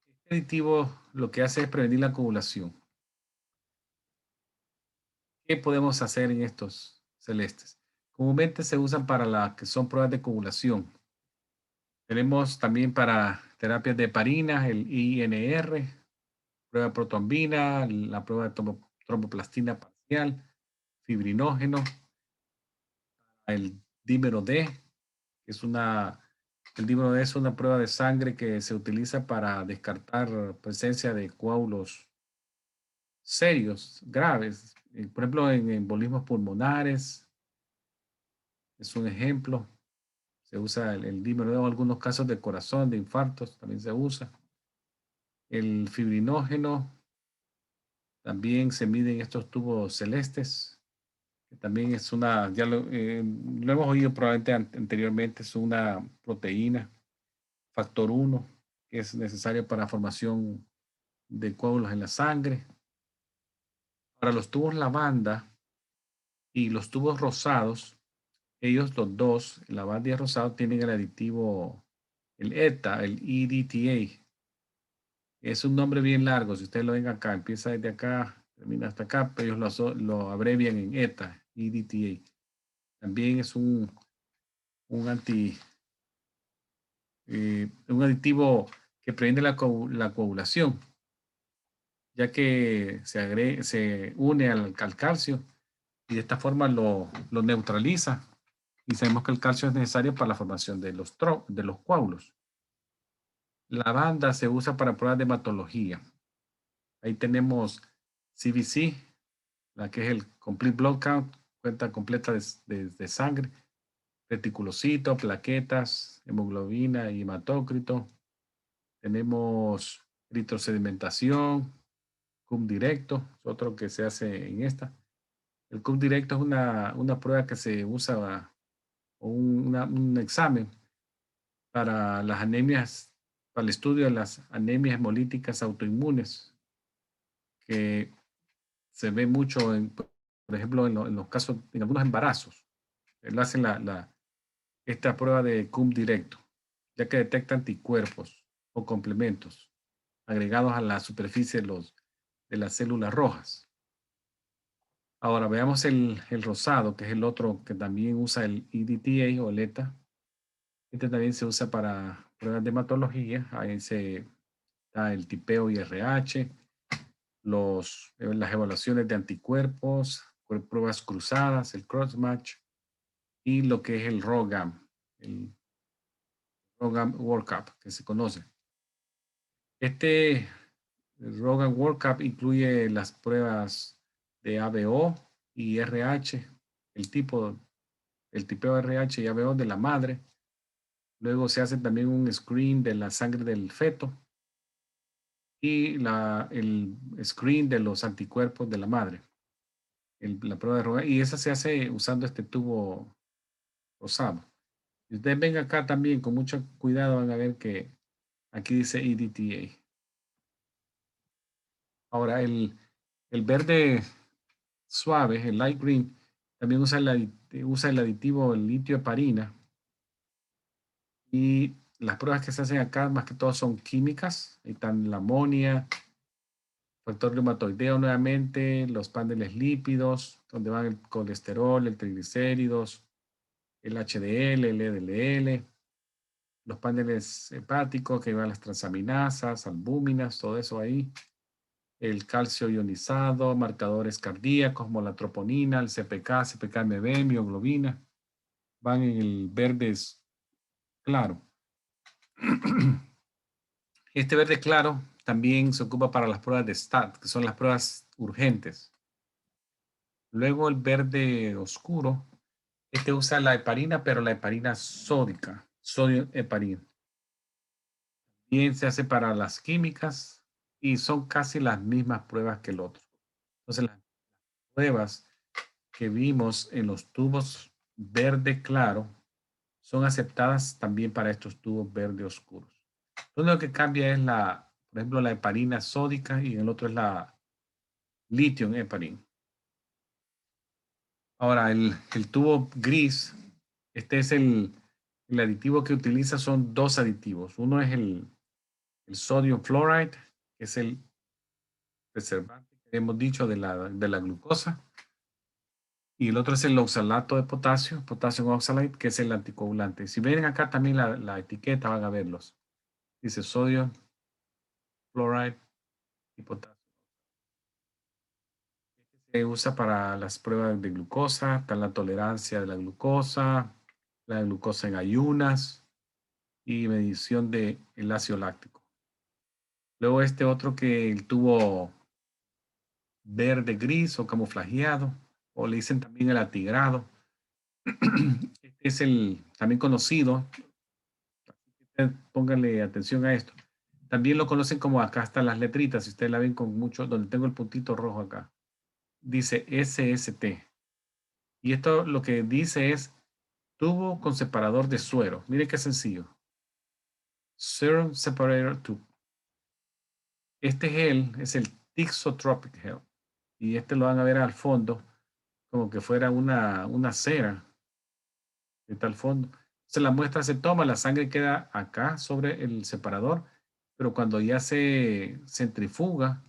Este aditivo lo que hace es prevenir la coagulación. ¿Qué podemos hacer en estos celestes? Comúnmente se usan para las que son pruebas de coagulación. Tenemos también para terapias de heparina, el INR, prueba de protombina, la prueba de tromboplastina parcial, fibrinógeno, el dímero D, que es el dímero D es una prueba de sangre que se utiliza para descartar presencia de coágulos serios, graves, por ejemplo, en embolismos pulmonares, es un ejemplo. Se usa el dímero D en algunos casos de corazón, de infartos, también se usa. El fibrinógeno también se mide en estos tubos celestes, que también es ya lo hemos oído probablemente anteriormente, es una proteína, factor 1, que es necesario para formación de coágulos en la sangre. Para los tubos lavanda y los tubos rosados, ellos los dos, el lavanda y el rosado, tienen el aditivo, el ETA, el EDTA. Es un nombre bien largo, si ustedes lo ven acá, empieza desde acá, termina hasta acá, pero ellos lo abrevian en ETA, EDTA. También es un un aditivo que previene la coagulación, ya que se une al calcio y de esta forma lo neutraliza. Y sabemos que el calcio es necesario para la formación de los coágulos. La banda se usa para pruebas de hematología. Ahí tenemos CBC, la que es el Complete Blood Count, cuenta completa de sangre, reticulocito, plaquetas, hemoglobina y hematócrito. Tenemos eritrosedimentación, CUM directo, otro que se hace en esta. El CUM directo es una prueba que se usa o un examen para las anemias, para el estudio de las anemias hemolíticas autoinmunes, que se ve mucho, por ejemplo, en los casos, en algunos embarazos. Él hace esta prueba de CUM directo, ya que detecta anticuerpos o complementos agregados a la superficie de las células rojas. Ahora veamos el rosado, que es el otro que también usa el EDTA o el ETA. Este también se usa para pruebas de hematología. Ahí está el tipeo y RH, las evaluaciones de anticuerpos, pruebas cruzadas, el crossmatch y lo que es el ROGAM, el ROGAM Workup, que se conoce. El ROGAM Workup incluye las pruebas de ABO y RH, el tipeo RH y ABO de la madre. Luego se hace también un screen de la sangre del feto y el screen de los anticuerpos de la madre. La prueba de ROGAM, y esa se hace usando este tubo rosado. Si ustedes ven acá también con mucho cuidado van a ver que aquí dice EDTA. Ahora el verde suave, el light green, también usa el aditivo el litio heparina. Y las pruebas que se hacen acá, más que todo, son químicas. Ahí están la amonia, factor reumatoideo nuevamente, los paneles lípidos, donde van el colesterol, el triglicéridos, el HDL, el LDL, los paneles hepáticos que van las transaminasas, albúminas, todo eso ahí. El calcio ionizado, marcadores cardíacos como la troponina, el CPK, CPK-MB, mioglobina, van en el verde claro. Este verde claro también se ocupa para las pruebas de STAT, que son las pruebas urgentes. Luego el verde oscuro, este usa la heparina, pero la heparina sódica, sodio heparina. Bien se hace para las químicas y son casi las mismas pruebas que el otro. Entonces las pruebas que vimos en los tubos verde claro son aceptadas también para estos tubos verde oscuros. Lo único que cambia es por ejemplo, la heparina sódica y en el otro es la lithium heparin. Ahora, el tubo gris, este es el aditivo que utiliza, son dos aditivos. Uno es el sodium fluoride, que es el preservante que hemos dicho de la glucosa. Y el otro es el oxalato de potasio, potassium oxalate, que es el anticoagulante. Si ven acá también la etiqueta, van a verlos. Dice sodio, fluoride y potasio. Se usa para las pruebas de glucosa, está la tolerancia de la glucosa en ayunas y medición del ácido láctico. Luego este otro que el tubo verde gris o camuflajeado, o le dicen también el atigrado. Este es el también conocido, pónganle atención a esto. También lo conocen como, acá están las letritas, si ustedes la ven con mucho, donde tengo el puntito rojo acá. Dice SST. Y esto lo que dice es tubo con separador de suero. Mire qué sencillo. Serum Separator Tube. Este gel es el Thixotropic Gel. Y este lo van a ver al fondo como que fuera una cera. De tal fondo. Entonces la muestra se toma, la sangre queda acá sobre el separador, pero cuando ya se centrifuga,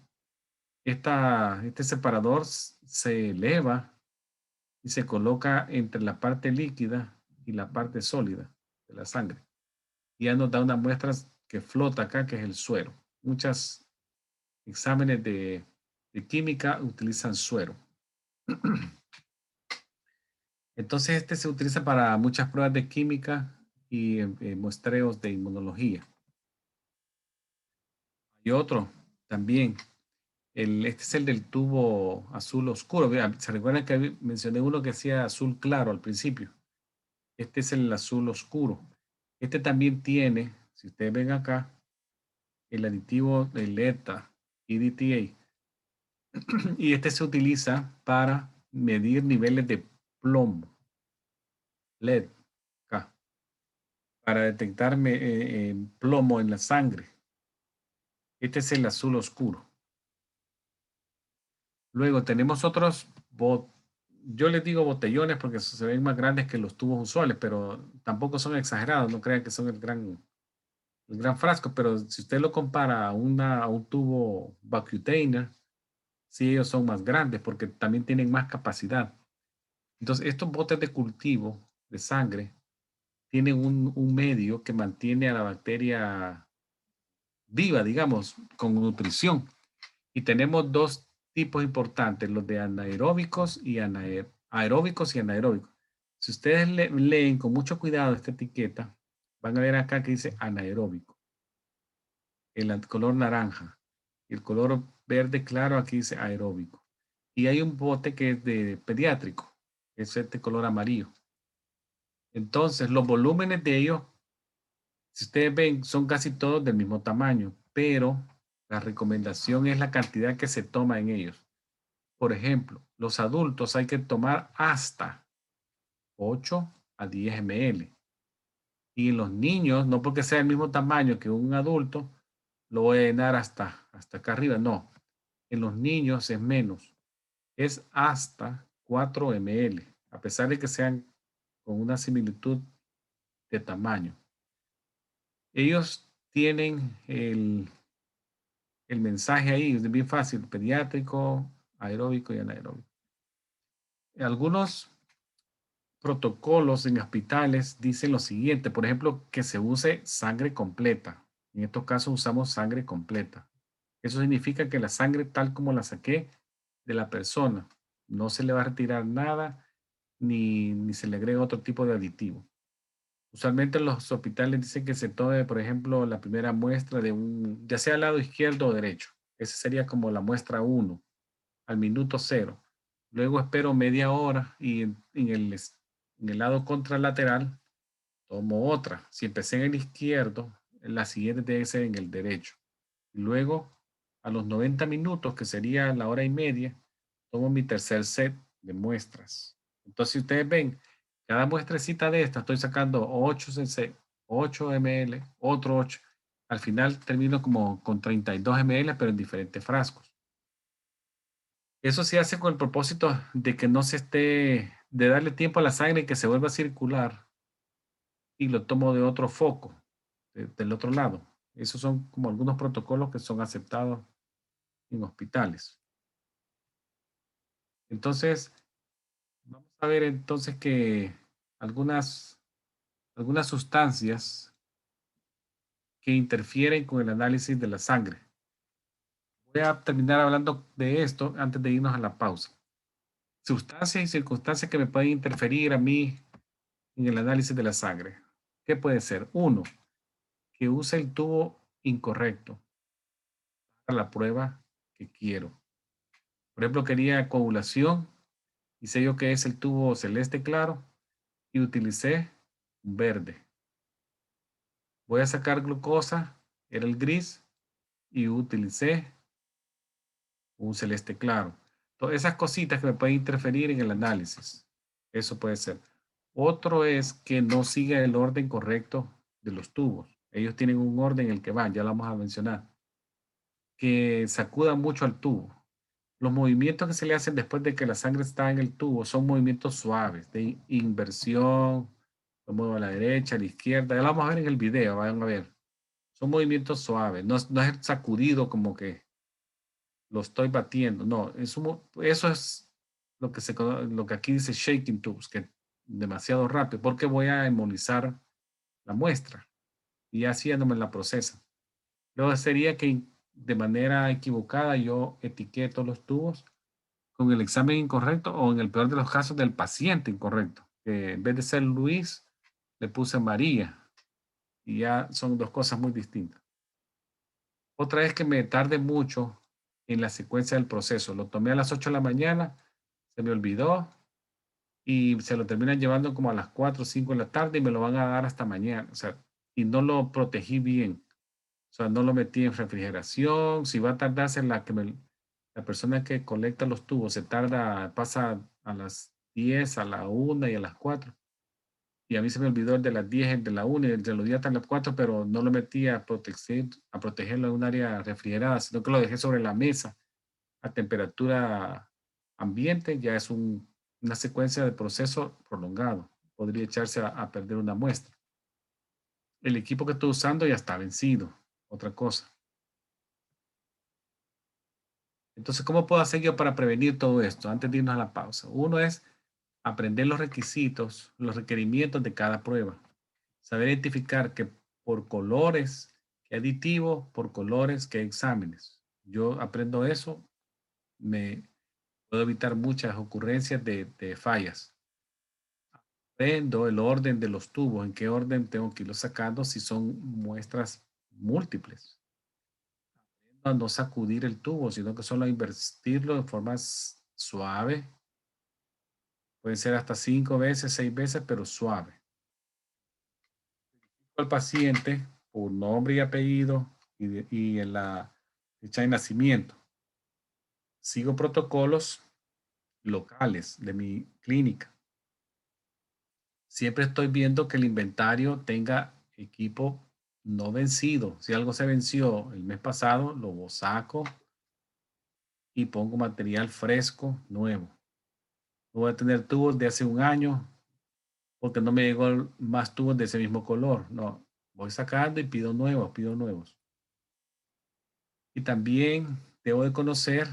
este separador se eleva y se coloca entre la parte líquida y la parte sólida de la sangre. Y ya nos da una muestra que flota acá, que es el suero. Muchos exámenes de química utilizan suero. Entonces este se utiliza para muchas pruebas de química y muestreos de inmunología. Y otro también, este es el del tubo azul oscuro. Vean, ¿se recuerdan que mencioné uno que hacía azul claro al principio? Este es el azul oscuro. Este también tiene, si ustedes ven acá, el aditivo del ETA, EDTA. Y este se utiliza para medir niveles de plomo, LED, acá, para detectar plomo en la sangre. Este es el azul oscuro. Luego tenemos otros, yo les digo botellones porque se ven más grandes que los tubos usuales, pero tampoco son exagerados, no crean que son el gran frasco, pero si usted lo compara a un tubo Vacutainer, sí ellos son más grandes porque también tienen más capacidad. Entonces estos botes de cultivo de sangre tienen un medio que mantiene a la bacteria viva, digamos, con nutrición. Y tenemos dos tipos importantes, los de anaeróbicos y aeróbicos y anaeróbicos. Si ustedes leen con mucho cuidado esta etiqueta, van a ver acá que dice anaeróbico, el color naranja. Y el color verde claro aquí dice aeróbico. Y hay un bote que es de pediátrico, que es este color amarillo. Entonces, los volúmenes de ellos, si ustedes ven, son casi todos del mismo tamaño, pero la recomendación es la cantidad que se toma en ellos. Por ejemplo, los adultos hay que tomar hasta 8 a 10 ml. Y en los niños, no porque sea el mismo tamaño que un adulto, lo voy a llenar hasta acá arriba. No, en los niños es menos. es hasta 4 ml, a pesar de que sean con una similitud de tamaño. Ellos tienen el mensaje ahí, es bien fácil, pediátrico, aeróbico y anaeróbico. Algunos protocolos en hospitales dicen lo siguiente, por ejemplo, que se use sangre completa. En estos casos usamos sangre completa. Eso significa que la sangre tal como la saqué de la persona, no se le va a retirar nada ni se le agrega otro tipo de aditivo. Usualmente los hospitales dicen que se tome, por ejemplo, la primera muestra ya sea al lado izquierdo o derecho. Esa sería como la muestra 1 al minuto 0. Luego espero media hora y en el lado contralateral tomo otra. Si empecé en el izquierdo, la siguiente debe ser en el derecho. Luego, a los 90 minutos, que sería la hora y media, tomo mi tercer set de muestras. Entonces, si ustedes ven, cada muestrecita de esta estoy sacando 8 cc, 8 ml, otro 8. Al final termino como con 32 ml, pero en diferentes frascos. Eso se hace con el propósito de que no se esté, de darle tiempo a la sangre que se vuelva a circular y lo tomo de otro foco, del otro lado. Esos son como algunos protocolos que son aceptados en hospitales. Entonces, vamos a ver entonces que algunas, algunas sustancias que interfieren con el análisis de la sangre. Voy a terminar hablando de esto antes de irnos a la pausa. Sustancias y circunstancias que me pueden interferir a mí en el análisis de la sangre. ¿Qué puede ser? Uno, que use el tubo incorrecto para la prueba que quiero. Por ejemplo, quería coagulación y sé yo que es el tubo celeste claro y utilicé un verde. Voy a sacar glucosa, era el gris y utilicé un celeste claro. Todas esas cositas que me pueden interferir en el análisis. Eso puede ser. Otro es que no siga el orden correcto de los tubos. Ellos tienen un orden en el que van, ya lo vamos a mencionar. Que sacuda mucho al tubo. Los movimientos que se le hacen después de que la sangre está en el tubo son movimientos suaves, de inversión, lo muevo a la derecha, a la izquierda. Ya lo vamos a ver en el video, vayan a ver. Son movimientos suaves, no es sacudido como que lo estoy batiendo. No, eso es lo que aquí dice shaking tubes, que demasiado rápido, porque voy a embolizar la muestra y así ya no me la procesa. Luego sería que de manera equivocada yo etiqueto los tubos con el examen incorrecto o en el peor de los casos del paciente incorrecto. Que en vez de ser Luis, le puse María y ya son dos cosas muy distintas. Otra es que me tarde mucho en la secuencia del proceso. Lo tomé a las 8 de la mañana, se me olvidó y se lo terminan llevando como a las 4 o 5 de la tarde y me lo van a dar hasta mañana. O sea, y no lo protegí bien. O sea, no lo metí en refrigeración. Si va a tardarse la persona que colecta los tubos pasa a las 10, a la 1 y a las 4. Y a mí se me olvidó el de las 10, el de la 1 y el de los días hasta las 4, pero no lo metí a protegerlo en un área refrigerada, sino que lo dejé sobre la mesa a temperatura ambiente. Ya es una secuencia de proceso prolongado. Podría echarse a perder una muestra. El equipo que estoy usando ya está vencido. Otra cosa. Entonces, ¿cómo puedo hacer yo para prevenir todo esto antes de irnos a la pausa? Uno es aprender los requisitos, los requerimientos de cada prueba. Saber identificar que por colores, qué aditivo, por colores, qué exámenes. Yo aprendo eso, me puedo evitar muchas ocurrencias de fallas. Aprendo el orden de los tubos, en qué orden tengo que irlos sacando si son muestras múltiples. A no sacudir el tubo, sino que solo invertirlo de forma suave. Pueden ser hasta 5 veces, 6 veces, pero suave. Al paciente por nombre y apellido y en la fecha de nacimiento. Sigo protocolos locales de mi clínica. Siempre estoy viendo que el inventario tenga equipo no vencido. Si algo se venció el mes pasado, lo saco y pongo material fresco, nuevo. No voy a tener tubos de hace un año porque no me llegó más tubos de ese mismo color. No, voy sacando y pido nuevos, pido nuevos. Y también debo de conocer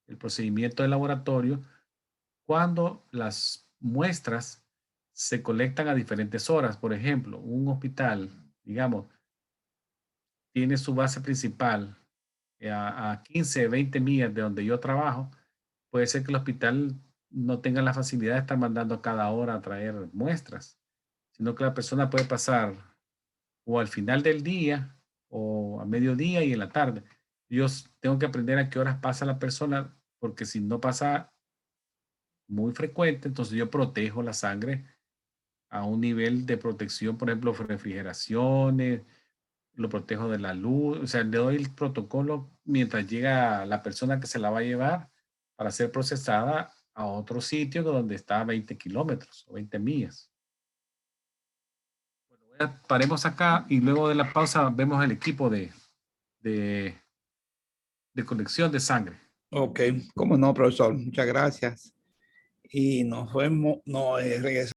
el procedimiento de laboratorio cuando las muestras se colectan a diferentes horas. Por ejemplo, un hospital, digamos, tiene su base principal a 15, 20 millas de donde yo trabajo. Puede ser que el hospital no tenga la facilidad de estar mandando cada hora a traer muestras, sino que la persona puede pasar o al final del día o a mediodía y en la tarde. Yo tengo que aprender a qué horas pasa la persona, porque si no pasa muy frecuente, entonces yo protejo la sangre a un nivel de protección, por ejemplo, refrigeraciones, lo protejo de la luz, o sea, le doy el protocolo mientras llega la persona que se la va a llevar para ser procesada a otro sitio donde está a 20 kilómetros o 20 millas. Bueno, paremos acá y luego de la pausa vemos el equipo de, de colección de sangre. Ok, cómo no, profesor. Muchas gracias. Y nos vemos, no, regresamos.